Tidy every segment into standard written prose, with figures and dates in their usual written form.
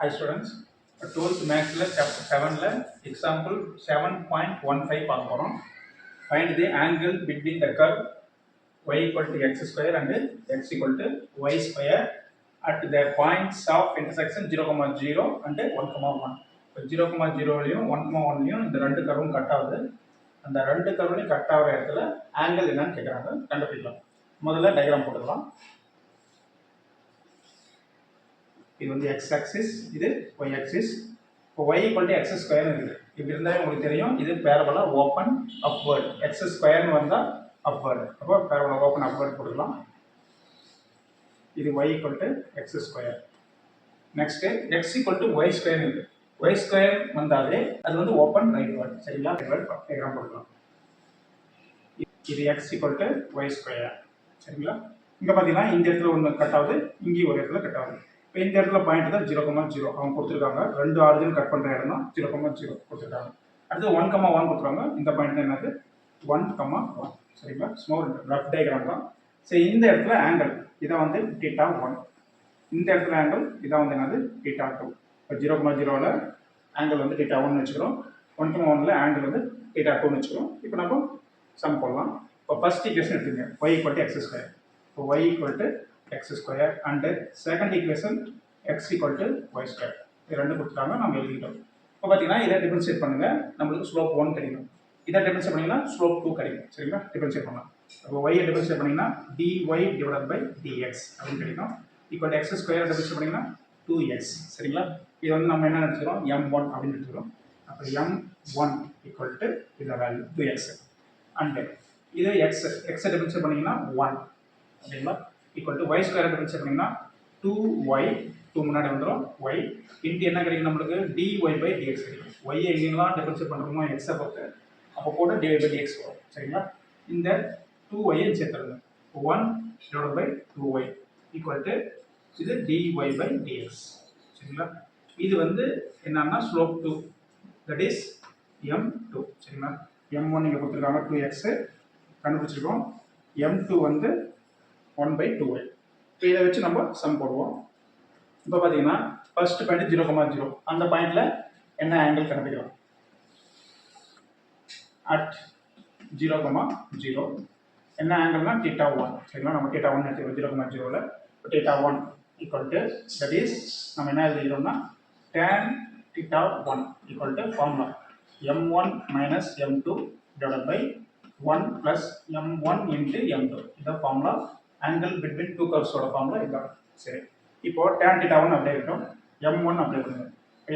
Hi students, 12th Maths chapter 7 example 7.15 பார்க்க போறோம். Find the angle between the curve y equal to x square and x equal to y square at the points of intersection 0,0 and 1,1. இப்போ 0,0லையும் 1,1லையும் இந்த ரெண்டு கர்வும் cut ஆகுது. அந்த ரெண்டு கர்வ்லையும் cut ஆகிற இடத்துல ஆங்கிள் என்னன்னு கேட்குறாங்க, கண்டுபிடிக்கலாம். முதல்ல டயக்ராம் போட்டுக்கலாம். இது வந்து x ஆக்சிஸ், இது y ஆக்சிஸ். இப்போ y equal to x square இருக்குது. இப்படி இருந்தாலே உங்களுக்கு தெரியும் இது பேரபோலா ஓப்பன் அப்வர்ட். x ஸ்கொயர்னு வந்தால் அப்வர்ட். அப்போ பேரபோலா ஓப்பன் அப்வர்ட் போட்டுக்கலாம். இது y equal to x square. Next x equal to y square இருக்குது. y ஸ்கொயர் வந்தாலே அது வந்து ஓப்பன் ரைட்வர்ட். சரிங்களா? ரைட்வர்ட் டயக்ராம் போட்டுக்கலாம். இது x equal to y square. சரிங்களா? இங்கே பார்த்தீங்கன்னா இந்த இடத்துல ஒன்று கட் ஆகுது, இங்கேயும் ஒரு இடத்துல கட் ஆகுது. இப்போ இந்த இடத்துல பாயிண்ட் தான் 0,0 அவங்க கொடுத்துருக்காங்க. ரெண்டு ஆரிஜின் கட் பண்ணுற இடம் தான் 0,0 கொடுத்துருக்காங்க. அடுத்து 1,1 கொடுத்துருக்காங்க. இந்த பாயிண்ட் தான் என்னது 1,1. சரிங்களா? ஸ்மால் ரஃப் டயக்ராம் தான். சரி, இந்த இடத்துல ஆங்கிள் இதான் வந்து θ1. இந்த இடத்துல ஆங்கிள் இதான் வந்து என்னது θ2. இப்போ 0,0ல் ஆங்கிள் வந்து θ1 வச்சுக்கிறோம். 1,1ல் ஆங்கிள் வந்து θ2 வச்சுக்கிறோம். இப்போ நம்ம சம் போடலாம். இப்போ ஃபர்ஸ்ட் ஈக்குவேஷன் எடுத்துங்க, y equal to x square. இப்போ y equal to x square and second equation x equal to y square. இது ரெண்டு கொடுத்துட்டாங்க, நம்ம எழுதிட்டோம். இப்போ பார்த்தீங்கன்னா இதை டிஃபரன்ஷியேட் பண்ணுங்க, நம்மளுக்கு ஸ்லோப் 1 கிடைக்கும். இதை டிஃபரன்ஷியேட் பண்ணிங்கன்னா ஸ்லோப் 2 கிடைக்கும். சரிங்களா? டிஃபரன்ஷியேட் பண்ணலாம். அப்போ y டிஃபரன்ஷியேட் பண்ணிங்கன்னா dy divided by dx அப்படின்னு கிடைக்கும். ஈக்குவல் x ஸ்கொயர் டிஃபரன்ஷியேட் பண்ணிங்கன்னா 2x. சரிங்களா? இது வந்து நம்ம என்ன எடுத்துக்கிறோம், m1 அப்படின்னு எடுத்துக்கிறோம். அப்போ m1 ஈக்குவல் டு இந்த வேல்யூ 2x அண்ட் இது x டிஃபரன்ஷியேட் பண்ணிங்கன்னா 1. சரிங்களா? Equal to y square differentiate பண்ணிங்கன்னா 2y, 2 முன்னாடி வந்துடும் y இன்ட்டு என்ன கிடைக்கும் நம்மளுக்கு dy by dx கிடைக்கும். y எங்கெல்லாம் டிஃபரன்ஷியேட் பண்ணுறோமோ எக்ஸை பொறுத்து அப்போ கூட dy by dx வரும். சரிங்களா? இந்த 2y சேர்த்துருங்க. 1 divided by 2y equal to இது dy by dx. சரிங்களா? இது வந்து என்னன்னா ஸ்லோப் 2, தட் இஸ் m2. சரிங்களா? m1 இங்கே கொடுத்துருக்காங்க 2x கண்டுபிடிச்சிருக்கோம். m2 வந்து 1/2y. இப்போ இதை வச்சு நம்ம சம் போடுவோம். இப்போ பார்த்தீங்கன்னா ஃபர்ஸ்ட் பாயிண்ட் 0,0 அந்த பாயிண்ட்ல என்ன ஆங்கிள் கண்டுபிடிக்கலாம். அட் 0,0 என்ன ஆங்கிள்னா θ1. சரிங்களா? நம்ம θ1 எடுத்துக்கிறோம் 0,0ல். இப்போ θ1 ஈக்குவல் டு தட் இஸ் நம்ம என்ன எழுதிக்கிறோம்னா tan θ1 equal to formula m1 minus m2 divided by 1 plus m1 into m2. இதான் ஃபார்முலா ஆங்கிள் பிட்வீன் டூ கர்வ்ஸோட ஃபார்முலா இதுதான். சரி, இப்போ tan θ1 அப்படியே இருக்கும், m1 அப்ளை பண்ணுங்க.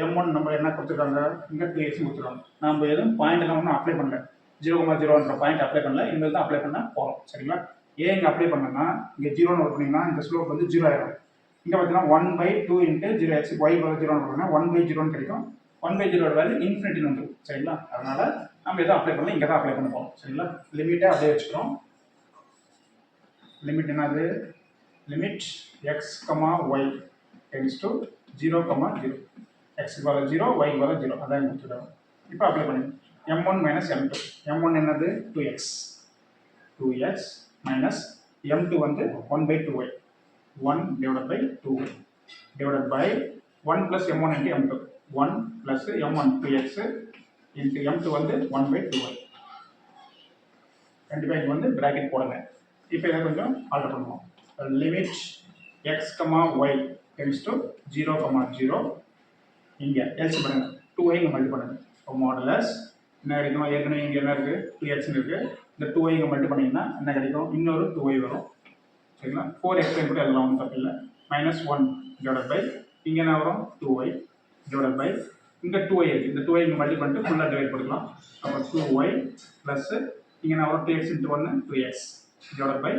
m1 நம்ம என்ன கொடுத்துருக்காங்க, இங்கே 2x கொடுத்துருக்காங்க. நம்ம எதுவும் பாயிண்ட் எல்லாம் ஒன்றும் அப்ளை பண்ணல, 0,0ன்ற பாயிண்ட் அப்ளை பண்ணல, இனிமேல் தான் அப்ளை பண்ண போகிறோம். சரிங்களா? ஏன் இங்கே அப்ளை பண்ணனா இங்கே 0ன்னு ஒர்க் பண்ணிங்கன்னா இந்த ஸ்லோப் வந்து 0 ஆயிடும். இங்கே பார்த்தீங்கன்னா 1/2 இன்ட்டு 0x y பதில் 0ன்னு போட்டோம்னா 1/0ன்னு கிடைக்கும். 1/0 வேல்யூ இன்ஃபினிட்டின்னு வந்துடும். சரிங்களா? அதனால நம்ம எதுவும் அப்ளை பண்ணல, இங்கே தான் அப்ளை பண்ண போகிறோம். சரிங்களா? லிமிட்டை அப்படியே வச்சுக்கிறோம். லிமிட் என்னது, limit x, y tends to 0,0. x = 0, y = 0. அதான் கொடுத்துருக்காங்க. இப்போ அப்ளை பண்ணுங்க. m1 minus m2. m1 என்னது 2x மைனஸ் m2 வந்து 1/2y. 1 divided by 2y divided by 1 plus m1 into m2. 1 plus m1 2x into m2 வந்து 1/2y. கண்டிப்பாக இங்கே வந்து பிராக்கெட் போடுங்க. இப்போ இதை கொஞ்சம் ஆல்டர் பண்ணுவோம். Limit x, y tends to 0,0. இங்கே எல்சி பண்ணுங்க, 2y இங்கே மல்டி பண்ணுங்க. இப்போ மாடுலஸ் என்ன கிடைக்கும், ஏற்கனவே இங்கே என்ன இருக்குது 2x இருக்குது, இந்த 2y இங்கே மல்டி பண்ணிங்கன்னா என்ன கிடைக்கும், இன்னொரு 2y வரும். சரிங்களா? 4x கூட எல்லாம் ஒன்றும் தப்பு இல்லை. -1 டிவைடட் பை இங்கே என்ன வரும் 2y டிவைடட் பை இங்கே 2y இருக்குது, இந்த 2y இங்கே மல்டி பண்ணிட்டு ஃபுல்லாக டிவைட் பண்ணிக்கலாம். அப்போ 2y ப்ளஸ் இங்கே என்ன வரும் 2x into 1 2x divided by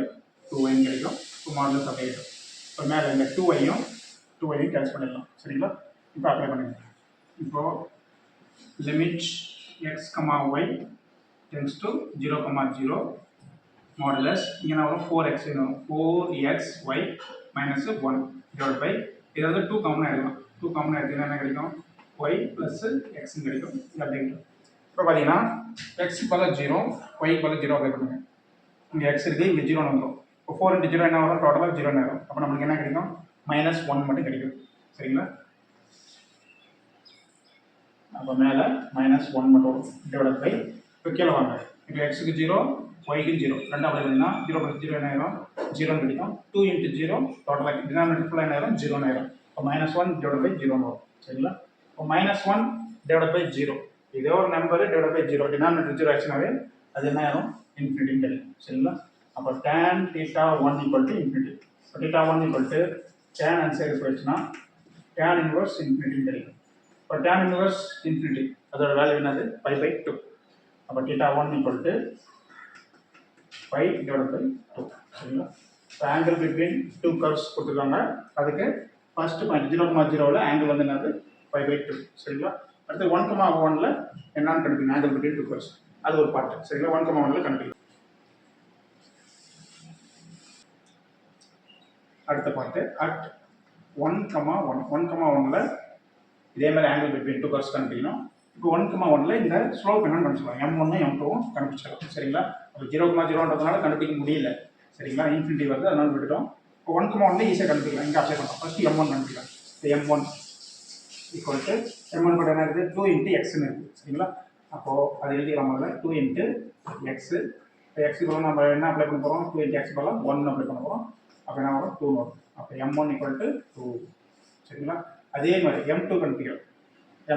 2y கிடைக்கும். இப்போ மாடலஸ் அப்படியே இருக்கும். இப்போ மேலே இந்த 2yயும் கேன்சல் பண்ணிடலாம். சரிங்களா? இப்போ அப்ளை பண்ணுங்க. இப்போ limit x, y tends to 0,0 modulus இங்கே என்ன வரும் 4x வரும். 4xy மைனஸ் 1 டிவைட் பை இதை வந்து 2 காமனாக எடுக்கலாம். 2 காமனாக எடுத்தீங்கன்னா என்ன கிடைக்கும், y ப்ளஸ் x கிடைக்கும். இது அப்படி இருக்கும். இப்போ பார்த்தீங்கன்னா x = 0, y = 0 அப்ளை பண்ணுங்க. இங்கே x இருக்குது, இங்கே 0 வந்துடும். இப்போ 4 into 0 என்ன வரும், டோட்டலாக 0 வரும். அப்போ நம்மளுக்கு என்ன கிடைக்கும், -1 மட்டும் கிடைக்கும். சரிங்களா? அப்போ மேலே -1 மட்டும் டிவைட் பை இப்போ கீழே வாங்க. இப்போ எக்ஸுக்கு 0 ஒய்க்கு 0 ரெண்டு அப்ளை பண்ணினா 0 + 0 என்ன ஆயிரும் 0 கிடைக்கும். 2 × 0 டோட்டலாக டினாமினேட்டர் ஃபுல்லாக என்ன ஆயிரும் 0 ஆயிரும். இப்போ -1 டிவைட் பை 0 வரும். சரிங்களா? இப்போ -1 டிவைட் பை 0 இதே ஒரு நம்பர் டிவைட் பை 0 டினாமினேட்டர் 0 ஆச்சுனாவே அது என்ன ஆயிரும் இன்ஃபினிட்டின்னு கிடைக்கும். சரிங்களா? அப்போ tan θ1 = இன்ஃபினிட்டி. இப்போ θ1 = tan ஆன்சர் போயிடுச்சுன்னா tan இன்வர்ஸ் இன்ஃபினிட்டின்னு கிடைக்கும். இப்போ tan இன்வர்ஸ் இன்ஃபினிட்டி அதோட வேல்யூ என்னது π/2. அப்போ θ1 = π/2. சரிங்களா? இப்போ ஆங்கிள் பிட்வீன் டூ கர்வ்ஸ் கொடுத்துருக்காங்க. அதுக்கு ஃபர்ஸ்ட் பாயிண்ட் 0,0ல் ஆங்கிள் வந்து என்னது π/2. சரிங்களா? அடுத்து 1,1ல் என்னன்னு கண்டுபிடிக்கணும் ஆங்கிள் பிட்வீன் டூ கர்வ்ஸ். அது ஒரு பார்ட். சரிங்களா? 1,1ல் கண்டுபிடிக்கணும். அடுத்த பார்ட் அட் 1,1 1,1ல் இதே மாதிரி ஆங்கிள் பிட்வீன் டூ கர்வ்ஸ் கண்டுபிடிக்கணும். இப்போ 1,1ல் இந்த ஸ்லோப் என்னன்னு கண்டுபிடிச்சலாம் m1 m2 கண்டுபிடிச்சிடலாம். சரிங்களா? அப்போ 0,0ன்றதுனால கண்டுபிடிக்க முடியல. சரிங்களா? இன்ஃபினிட்டி வருது அதனால விட்டுட்டோம். இப்போ 1,1ல் ஈஸியாக கண்டுபிடிக்கலாம். இங்கே அப்ளை பண்ணலாம். ஃபர்ஸ்ட் m1 கண்டுபிடிக்கலாம். இப்போ m1 m1 கூட என்ன இருக்குது 2 × xன்னு இருக்குது. சரிங்களா? அப்போது அது எழுதிக்கலாம் முதல்ல 2 × x. இப்போ x கூட நம்ம என்ன அப்ளை பண்ண போகிறோம் 2 × x பதிலாக 1 அப்ளை பண்ண போகிறோம். அப்போ என்ன வரும் 2 வரும். அப்போ m1 = 2. சரிங்களா? அதே மாதிரி m2 கண்டுபிடிக்கிறோம்.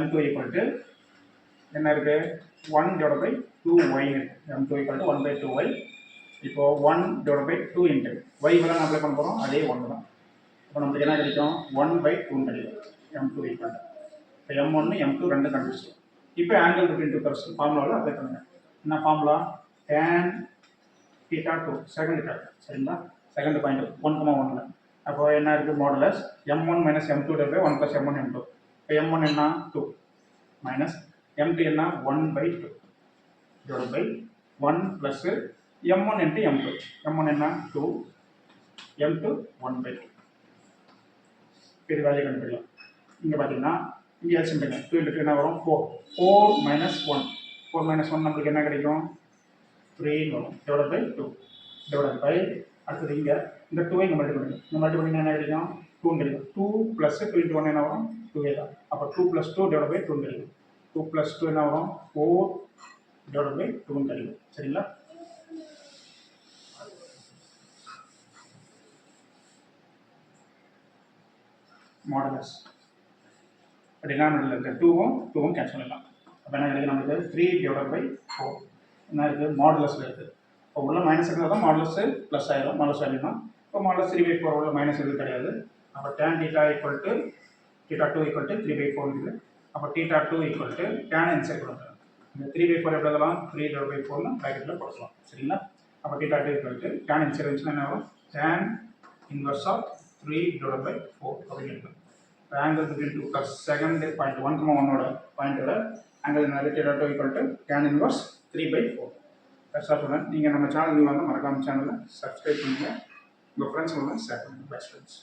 m2 = என்ன இருக்குது 1 / 2y m2 = 1/2y. இப்போ 1 / 2 × y பதிலாக அப்ளை பண்ண போகிறோம் அதே 1 தான். இப்போ நமக்கு என்ன கிடைக்கும் 1/2 கிடைக்கும் m2 =. இப்போ m1 m2 ரெண்டு கண்டுபிடிச்சோம். இப்போ ஆங்கிள் பிட்வீன் டூ கர்வ்ஸ் ஃபார்முலாவில் அப்ளை பண்ணுங்கள். என்ன ஃபார்முலா tan θ2 செகண்ட் டேர்ம். சரிங்களா? செகண்ட் பாயிண்ட் 1,1ல் அப்போ என்ன இருக்குது modulus m1 - m2 / 1 + m1 m2. இப்போ m1 என்ன 2 மைனஸ் m2 என்ன 1/2 divide by 1 plus m1 × m2. m1 என்ன 2 m2 1/2. இது வேல்யூ கண்டுபிடிக்கலாம். இங்கே பார்த்தீங்கன்னா இங்கே எல்சியம் பண்ணுங்க 2 × 2 என்ன வரும் 4 4 - 1 4 - 1 நம்மளுக்கு என்ன கிடைக்கும் 3 வரும் டிவைட் பை 2 டிவைட் பை அடுத்தது இங்கே இந்த 2ஐ இங்கே மல்டிபிள் பண்ணுங்க. இந்த மல்டிபிள் பண்ணி என்ன கிடைக்கும் 2 கிடைக்கும். 2 + 2 × 1 என்ன வரும் 2 தான். அப்போ 2 + 2 டிவைட் பை 2 கிடைக்கும். 2 + 2 என்ன வரும் 4 டிவைட் பை 2 கிடைக்கும். சரிங்களா? மாடுலஸ் டினாமினேட்டரில் இருக்க 2வும் கேன்சல் பண்ணலாம். அப்போ என்ன கிடைக்கும் நமக்கு 3 டிவைட் பை 4 என்ன இருக்குது மாடுலஸில் இருக்குது. இப்போ உள்ள மைனஸ் இருந்தால் தான் மாடுலஸ் ப்ளஸ் ஆயிரும் மாடுலஸ் வேல்யூனா. இப்போ மாடுலஸ் 3/4 உள்ள மைனஸ் எதுவும் கிடையாது. அப்போ tan θ = θ2 = 3/4 இருக்குது. அப்போ θ2 = tan ஆன்சர் கொடுக்குறோம். இந்த 3/4 எப்படி எழுதலாம் 3/4ன்னு ப்ராக்கெட்டில் போடலாம். சரிங்களா? அப்போ θ2 = tan ஆன்சர் இருந்துச்சுன்னா என்ன வரும் tan இன்வர்ஸ் ஆஃப் 3/4 அப்படின்னு இருக்கும். Angle between two curves second point 1,1ஓட பாயிண்டோட ஆங்கிள் என்னது θ2 = tan inverse 3/4. That's all friends. நீங்கள் நம்ம சேனலுக்கு வந்து மறக்காம சேனலை சப்ஸ்கிரைப் பண்ணுங்கள். உங்கள் ஃப்ரெண்ட்ஸ் மூலம் ஷேர் பண்ணுங்கள். Best friends.